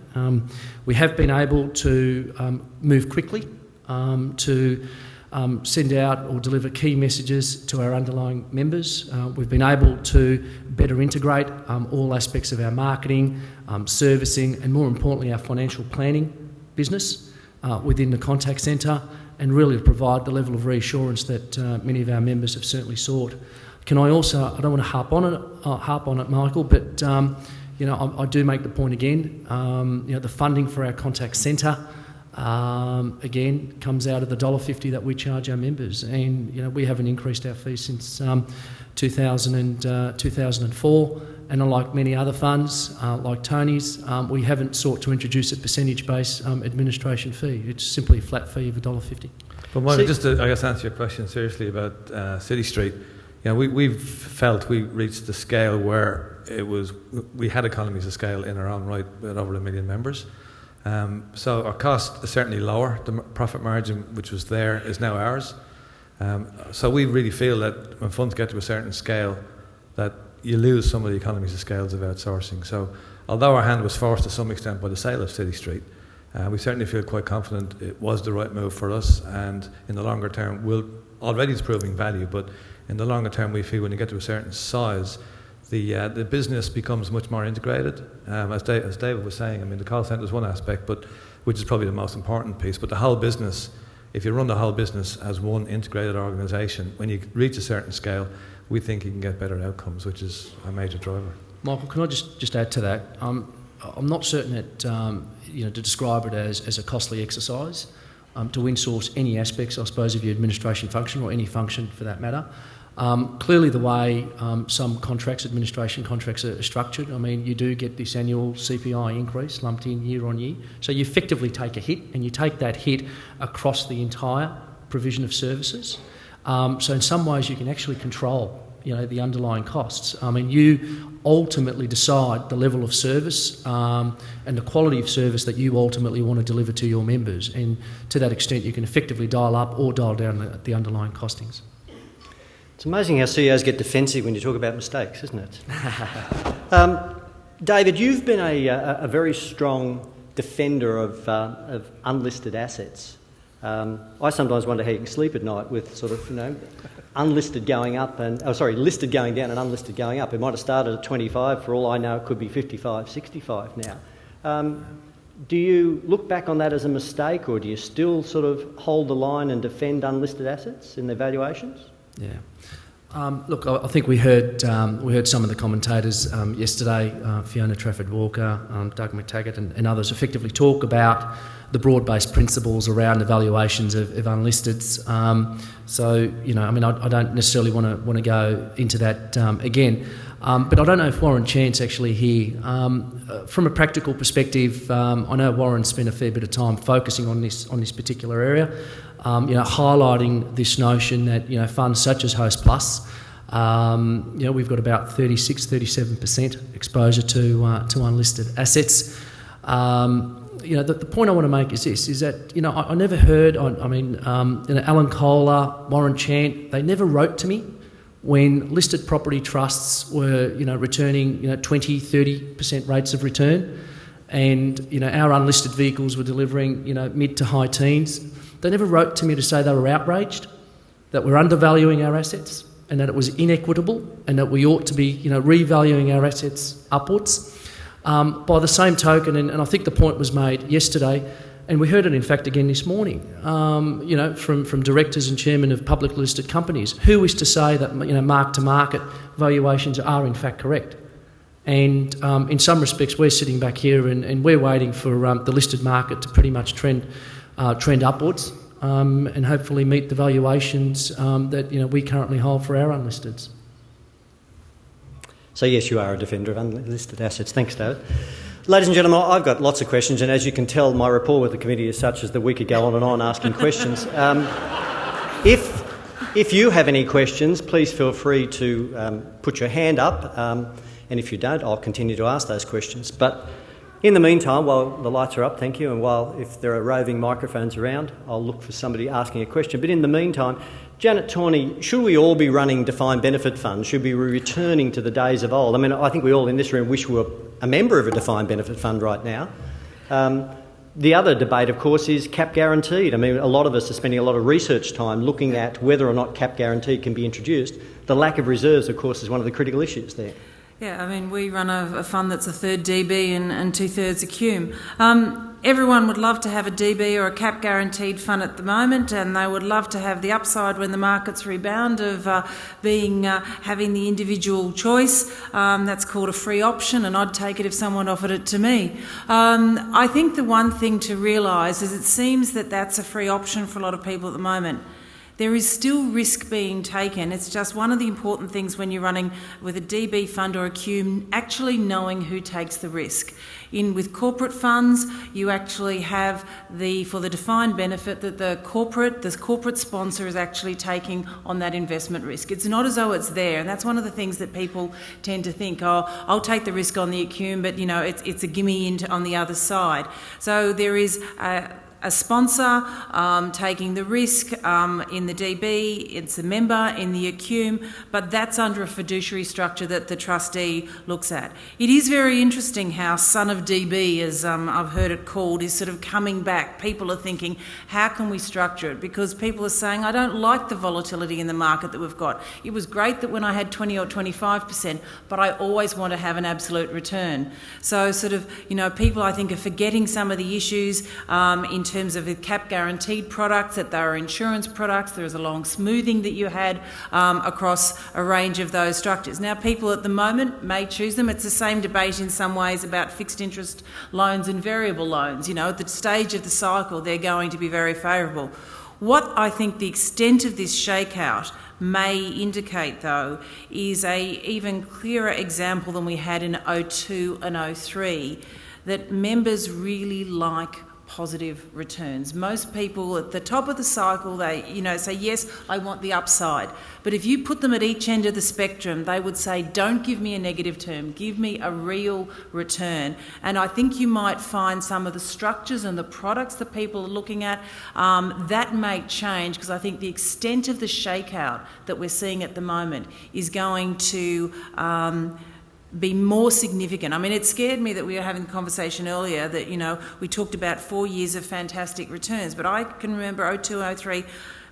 We have been able to move quickly to send out or deliver key messages to our underlying members. We've been able to better integrate all aspects of our marketing, servicing, and more importantly, our financial planning business within the contact centre, and really provide the level of reassurance that many of our members have certainly sought. Can I also, I don't want to harp on it, Michael, but I do make the point again, the funding for our contact centre again comes out of the $1.50 that we charge our members, and we haven't increased our fees since 2004, and unlike many other funds like Tony's, we haven't sought to introduce a percentage-based administration fee. It's simply a flat fee of $1.50. But Michael, just to, I guess, answer your question seriously about City Street, we've felt we reached the scale where we had economies of scale in our own right with over 1 million members. So our cost is certainly lower. The profit margin which was there is now ours. So we really feel that when funds get to a certain scale that you lose some of the economies of scales of outsourcing. So although our hand was forced to some extent by the sale of City Street, we certainly feel quite confident it was the right move for us, and in the longer term already it's proving value, but in the longer term we feel when you get to a certain size the business becomes much more integrated. As David was saying, I mean, the call centre is one aspect, but which is probably the most important piece. But the whole business, if you run the whole business as one integrated organisation, when you reach a certain scale, we think you can get better outcomes, which is a major driver. Michael, can I just add to that? I'm not certain that to describe it as a costly exercise to insource any aspects, I suppose, of your administration function or any function for that matter. Clearly the way some administration contracts are structured, I mean, you do get this annual CPI increase lumped in year on year. So you effectively take a hit, and you take that hit across the entire provision of services. So in some ways you can actually control, the underlying costs. I mean, you ultimately decide the level of service and the quality of service that you ultimately want to deliver to your members. And to that extent, you can effectively dial up or dial down the underlying costings. It's amazing how CEOs get defensive when you talk about mistakes, isn't it? David, you've been a very strong defender of unlisted assets. I sometimes wonder how you can sleep at night with sort of, listed going up and listed going down and unlisted going up. It might have started at 25. For all I know, it could be 55, 65 now. Do you look back on that as a mistake, or do you still sort of hold the line and defend unlisted assets in their valuations? Yeah. Look, I think we heard some of the commentators yesterday, Fiona Trafford-Walker, Doug McTaggart and others effectively talk about the broad-based principles around evaluations of unlisteds. So, you know, I mean, I don't necessarily want to go into that again. But I don't know if Warren Chant's actually here. From a practical perspective, I know Warren spent a fair bit of time focusing on this particular area, you know, highlighting this notion that, you know, funds such as HOSTPLUS, you know, we've got about 36-37% exposure to unlisted assets. You know, the point I want to make is this, is that, you know, I never heard, you know, Alan Kohler, Warren Chant, they never wrote to me when listed property trusts were, you know, returning, you know, 20-30% rates of return, and, you know, our unlisted vehicles were delivering, you know, mid to high teens. They never wrote to me to say they were outraged, that we're undervaluing our assets, and that it was inequitable, and that we ought to be, you know, revaluing our assets upwards. By the same token, and I think the point was made yesterday, and we heard it in fact again this morning, you know, from directors and chairmen of public listed companies, who is to say that, you know, mark-to-market valuations are in fact correct? And in some respects, we're sitting back here and we're waiting for the listed market to pretty much trend upwards, and hopefully meet the valuations that, you know, we currently hold for our unlisteds. So yes, you are a defender of unlisted assets. Thanks, David. Ladies and gentlemen, I've got lots of questions, and as you can tell, my rapport with the committee is such as that we could go on and on asking questions. If you have any questions, please feel free to put your hand up, and if you don't, I'll continue to ask those questions. But in the meantime, while the lights are up, thank you, and while if there are roving microphones around, I'll look for somebody asking a question. But in the meantime, Janet Torney, should we all be running defined benefit funds? Should we be returning to the days of old? I mean, I think we all in this room wish we were a member of a defined benefit fund right now. The other debate, of course, is cap guaranteed. I mean, a lot of us are spending a lot of research time looking at whether or not cap guaranteed can be introduced. The lack of reserves, of course, is one of the critical issues there. Yeah, I mean, we run a fund that's a third DB and two-thirds accum. Everyone would love to have a DB or a cap guaranteed fund at the moment, and they would love to have the upside when the markets rebound of having the individual choice. That's called a free option, and I'd take it if someone offered it to me. I think the one thing to realise is it seems that that's a free option for a lot of people at the moment. There is still risk being taken. It's just one of the important things when you're running with a DB fund or a Q, actually knowing who takes the risk. With corporate funds, you actually have for the defined benefit that the corporate sponsor is actually taking on that investment risk. It's not as though it's there, and that's one of the things that people tend to think, oh, I'll take the risk on the accum, but, you know, it's a gimme on the other side. So there is a sponsor taking the risk in the DB, it's a member in the accum, but that's under a fiduciary structure that the trustee looks at. It is very interesting how son of DB, as I've heard it called, is sort of coming back. People are thinking, how can we structure it? Because people are saying, I don't like the volatility in the market that we've got. It was great that when I had 20 or 25%, but I always want to have an absolute return. So sort of, you know, people I think are forgetting some of the issues in terms of the cap guaranteed products, that there are insurance products, there is a long smoothing that you had across a range of those structures. Now, people at the moment may choose them. It's the same debate in some ways about fixed interest loans and variable loans. You know, at the stage of the cycle, they're going to be very favourable. What I think the extent of this shakeout may indicate, though, is a even clearer example than we had in 02 and 03, that members really like positive returns. Most people at the top of the cycle, they, you know, say, yes, I want the upside. But if you put them at each end of the spectrum, they would say, don't give me a negative term, give me a real return. And I think you might find some of the structures and the products that people are looking at, that may change, because I think the extent of the shakeout that we're seeing at the moment is going to be more significant. I mean, it scared me that we were having the conversation earlier that, you know, we talked about 4 years of fantastic returns, but I can remember 02, 03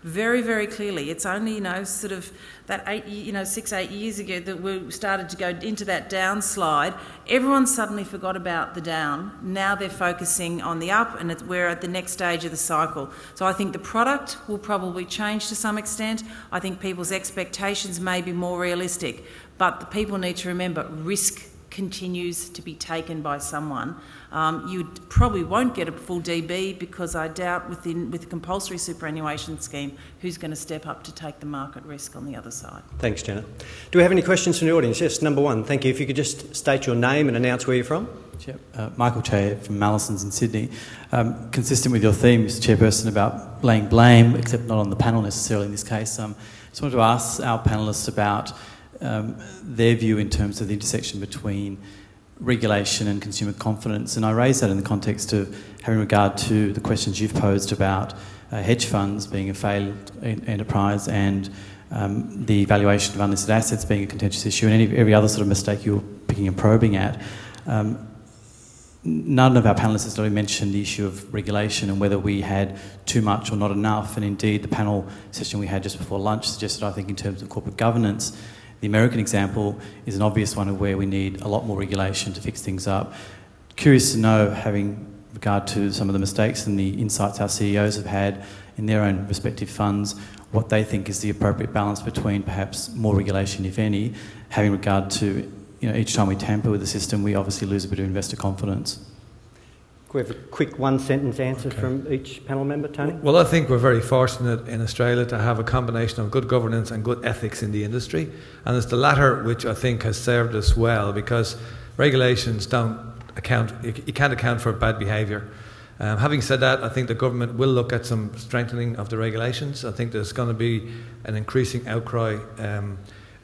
very, very clearly. It's only, you know, sort of that 6, 8 years ago that we started to go into that downslide. Everyone suddenly forgot about the down. Now they're focusing on the up, and we're at the next stage of the cycle. So I think the product will probably change to some extent. I think people's expectations may be more realistic. But the people need to remember risk continues to be taken by someone. You probably won't get a full DB, because I doubt with the compulsory superannuation scheme who's going to step up to take the market risk on the other side. Thanks, Janet. Do we have any questions from the audience? Yes, number one. Thank you. If you could just state your name and announce where you're from. Michael Che from Mallisons in Sydney. Consistent with your theme, Mr Chairperson, about laying blame, except not on the panel necessarily in this case, just wanted to ask our panellists about their view in terms of the intersection between regulation and consumer confidence. And I raise that in the context of having regard to the questions you've posed about hedge funds being a failed enterprise and the valuation of unlisted assets being a contentious issue, and every other sort of mistake you're picking and probing at. None of our panellists has really mentioned the issue of regulation and whether we had too much or not enough. And indeed, the panel session we had just before lunch suggested, I think, in terms of corporate governance, the American example is an obvious one of where we need a lot more regulation to fix things up. Curious to know, having regard to some of the mistakes and the insights our CEOs have had in their own respective funds, what they think is the appropriate balance between perhaps more regulation, if any, having regard to, each time we tamper with the system, we obviously lose a bit of investor confidence. Can we have a quick one-sentence answer from each panel member, Tony? Well, I think we're very fortunate in Australia to have a combination of good governance and good ethics in the industry, and it's the latter which I think has served us well, because regulations don't account, you can't account for bad behaviour. Having said that, I think the government will look at some strengthening of the regulations. I think there's going to be an increasing outcry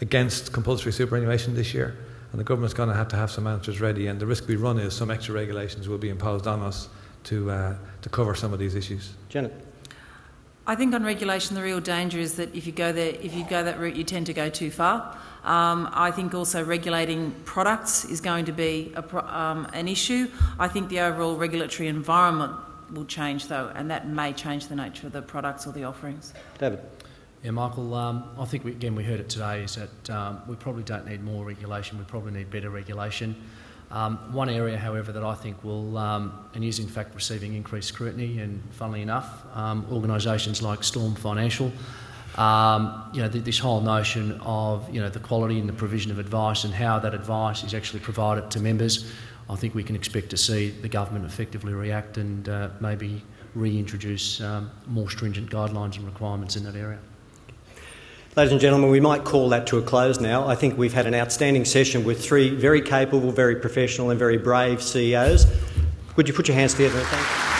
against compulsory superannuation this year, and the government's going to have some answers ready, and the risk we run is some extra regulations will be imposed on us to cover some of these issues. Janet? I think on regulation the real danger is that if you go that route, you tend to go too far. I think also regulating products is going to be an issue. I think the overall regulatory environment will change though, and that may change the nature of the products or the offerings. David? Yeah, Michael, I think, we heard it today, is that we probably don't need more regulation, we probably need better regulation. One area, however, that I think will, and is in fact receiving increased scrutiny, and funnily enough, organisations like Storm Financial, this whole notion of, the quality and the provision of advice and how that advice is actually provided to members, I think we can expect to see the government effectively react and maybe reintroduce more stringent guidelines and requirements in that area. Ladies and gentlemen, we might call that to a close now. I think we've had an outstanding session with three very capable, very professional and very brave CEOs. Would you put your hands together? Thank you.